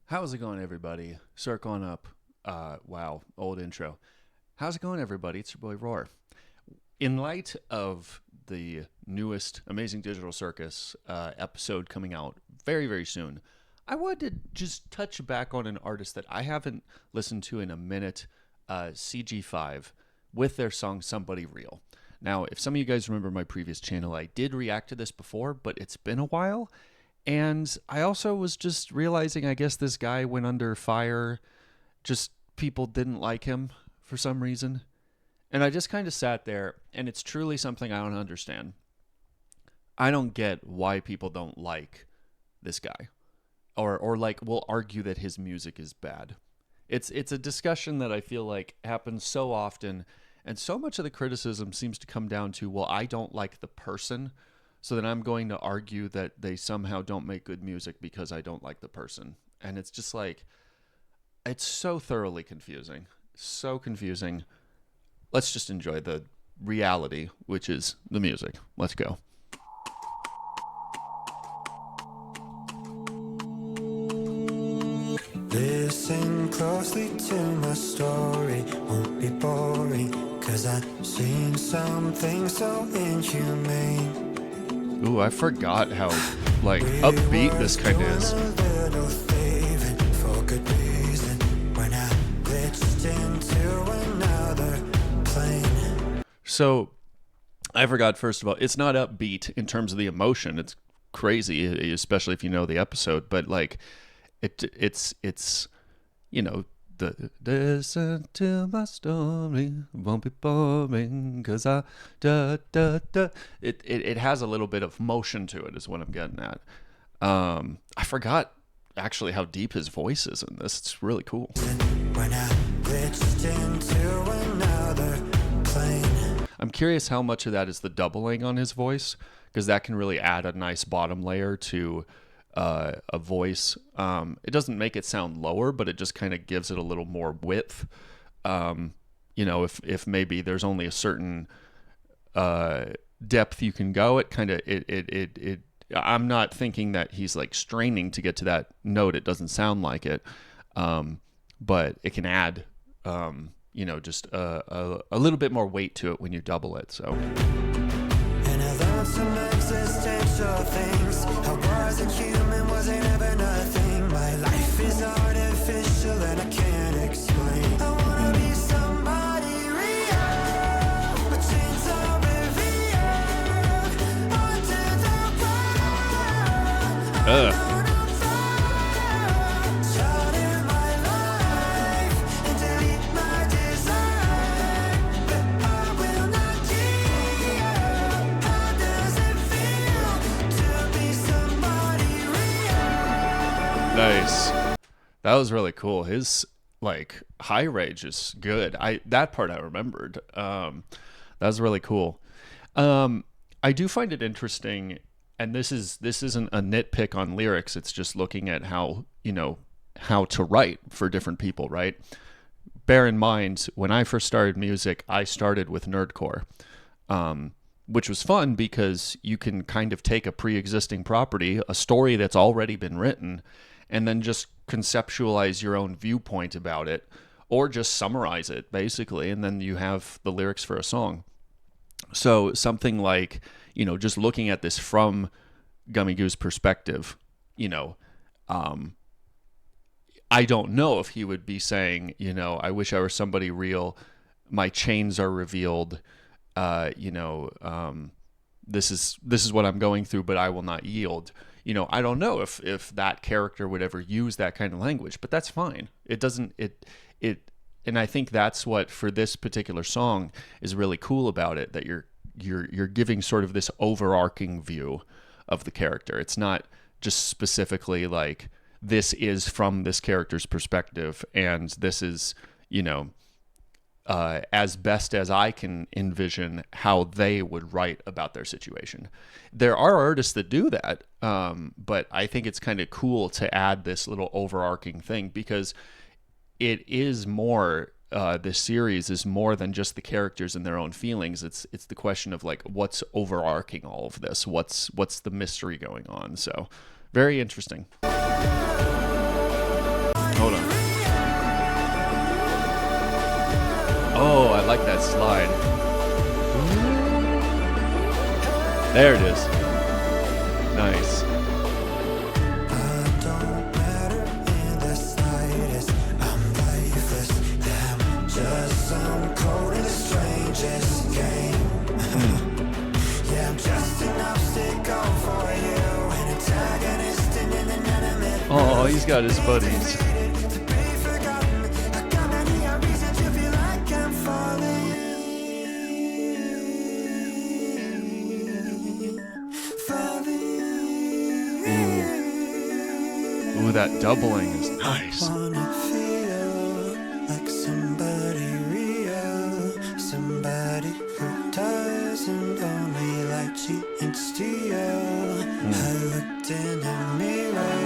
How's it going, everybody? Circling up. Wow, old intro. How's it going, everybody? It's your boy Roar. In light of the newest Amazing Digital Circus episode coming out very, very soon, I wanted to just touch back on an artist that I haven't listened to in a minute, CG5, with their song Somebody Real. Now, if some of you guys remember my previous channel, I did react to this before, but it's been a while. And I also was just realizing, I guess this guy went under fire. Just people didn't like him for some reason. And I just kind of sat there, and it's truly something I don't understand. I don't get why people don't like this guy. Or like will argue that his music is bad. It's a discussion that I feel like happens so often, and so much of the criticism seems to come down to, well, I don't like the person, so then I'm going to argue that they somehow don't make good music because I don't like the person. And it's just like, it's so thoroughly confusing. So confusing. Let's just enjoy the reality, which is the music. Let's go. Listen closely to my story, won't be boring, 'cause I've seen something so inhumane. Ooh, I forgot how, like, upbeat this kind of is. So, I forgot, first of all, it's not upbeat in terms of the emotion. It's crazy, especially if you know the episode, but, like, it's you know, listen to my story, won't be boring, 'cause it has a little bit of motion to it, is what I'm getting at. I forgot actually how deep his voice is in this. It's really cool. I'm curious how much of that is the doubling on his voice, because that can really add a nice bottom layer to a voice. It doesn't make it sound lower, but it just kind of gives it a little more width. You know, if maybe there's only a certain depth you can go, it kind of it. I'm not thinking that he's like straining to get to that note. It doesn't sound like it, but it can add, you know, just a little bit more weight to it when you double it. So. And I learned some existential things. I wasn't human, wasn't ever nothing. My life is artificial and I can't explain. I wanna be somebody real, but chains are revealed onto the ground. Charting my life and delete my design, but I will not give. How does it feel to be somebody real? Nice. That was really cool. His like high range is good. That part I remembered. That was really cool. I do find it interesting, and this isn't a nitpick on lyrics. It's just looking at how, you know, how to write for different people, right? Bear in mind, when I first started music, I started with nerdcore. Which was fun because you can kind of take a pre-existing property, a story that's already been written, and then just conceptualize your own viewpoint about it, or just summarize it, basically, and then you have the lyrics for a song. So something like, you know, just looking at this from Gummy Goo's perspective, you know, I don't know if he would be saying, you know, I wish I were somebody real, my chains are revealed, you know, this is what I'm going through, but I will not yield. You know, I don't know if that character would ever use that kind of language, but that's fine. It doesn't, and I think that's what, for this particular song, is really cool about it, that you're giving sort of this overarching view of the character. It's not just specifically like, this is from this character's perspective, and this is, you know, as best as I can envision how they would write about their situation. There are artists that do that, but I think it's kind of cool to add this little overarching thing, because it is more, this series is more than just the characters and their own feelings. It's the question of like, what's overarching all of this? What's the mystery going on? So very interesting. like that slide. There it is. Nice. Oh, he's got his buddies. Ooh, that doubling is nice. Like somebody real, somebody who doesn't only like cheap and steal. I looked in a mirror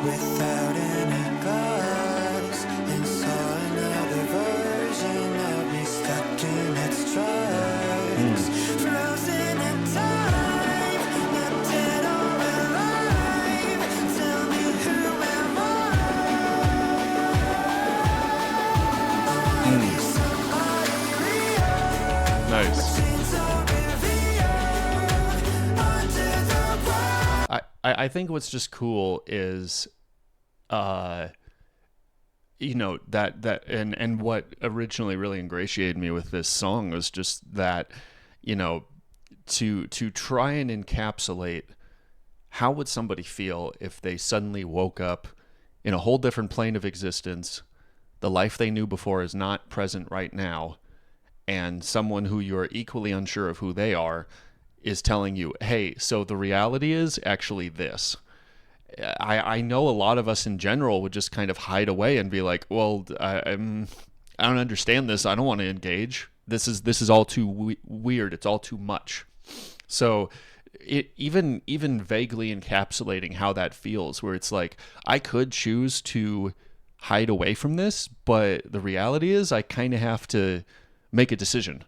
without any glass and saw another version of me stuck in its tracks, frozen in time, not dead or alive. Tell me, who am I? Nice. I think what's just cool is, you know, that and what originally really ingratiated me with this song was just that, you know, to try and encapsulate how would somebody feel if they suddenly woke up in a whole different plane of existence. The life they knew before is not present right now, and someone who you're equally unsure of who they are is telling you, hey, so the reality is actually this. I know a lot of us in general would just kind of hide away and be like, well, I don't understand this. I don't want to engage. This is all too weird. It's all too much. So it even vaguely encapsulating how that feels, where it's like, I could choose to hide away from this, but the reality is I kind of have to make a decision.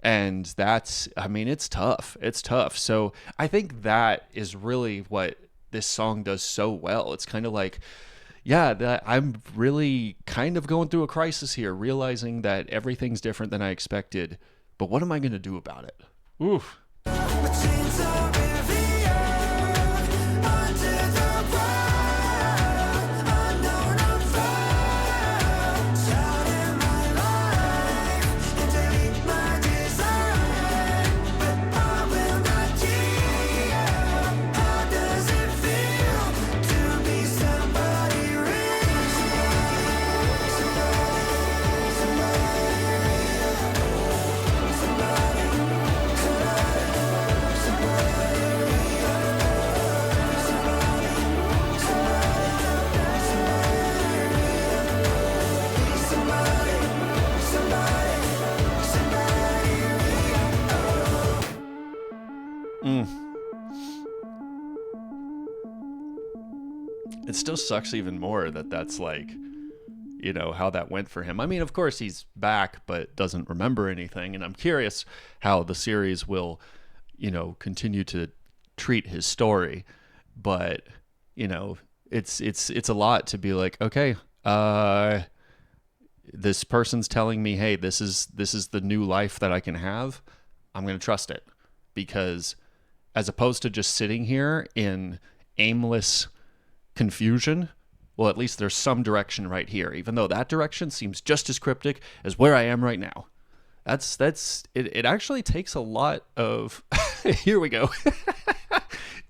And that's, I mean, it's tough. It's tough. So I think that is really what this song does so well. It's kind of like, yeah, that I'm really kind of going through a crisis here, realizing that everything's different than I expected. But what am I going to do about it? Oof. It still sucks even more that that's like, you know, how that went for him. I mean, of course he's back, but doesn't remember anything. And I'm curious how the series will, you know, continue to treat his story. But, you know, it's a lot to be like, okay, this person's telling me, hey, this is the new life that I can have. I'm going to trust it, because as opposed to just sitting here in aimless confusion, well, at least there's some direction right here, even though that direction seems just as cryptic as where I am right now. That's it actually takes a lot of here we go.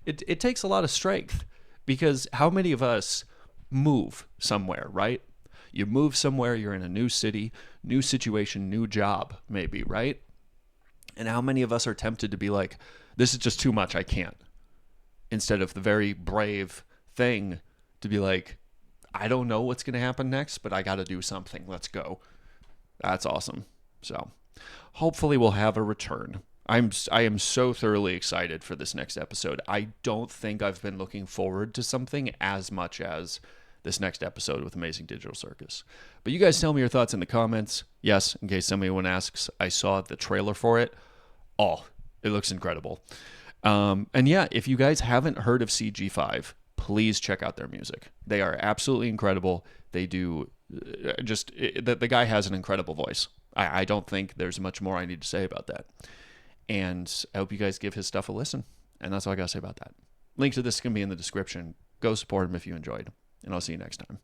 It takes a lot of strength, because how many of us move somewhere, right? You move somewhere, you're in a new city, new situation, new job, maybe, right? And how many of us are tempted to be like, this is just too much, I can't. Instead of the very brave thing to be like, I don't know what's going to happen next, but I got to do something. Let's go. That's awesome. So hopefully we'll have a return. I am so thoroughly excited for this next episode. I don't think I've been looking forward to something as much as this next episode with Amazing Digital Circus. But you guys tell me your thoughts in the comments. Yes, in case anyone asks, I saw the trailer for it. Oh, it looks incredible. And yeah, if you guys haven't heard of CG5, please check out their music. They are absolutely incredible. They do the guy has an incredible voice. I don't think there's much more I need to say about that. And I hope you guys give his stuff a listen. And that's all I got to say about that. Link to this is going to be in the description. Go support him if you enjoyed. And I'll see you next time.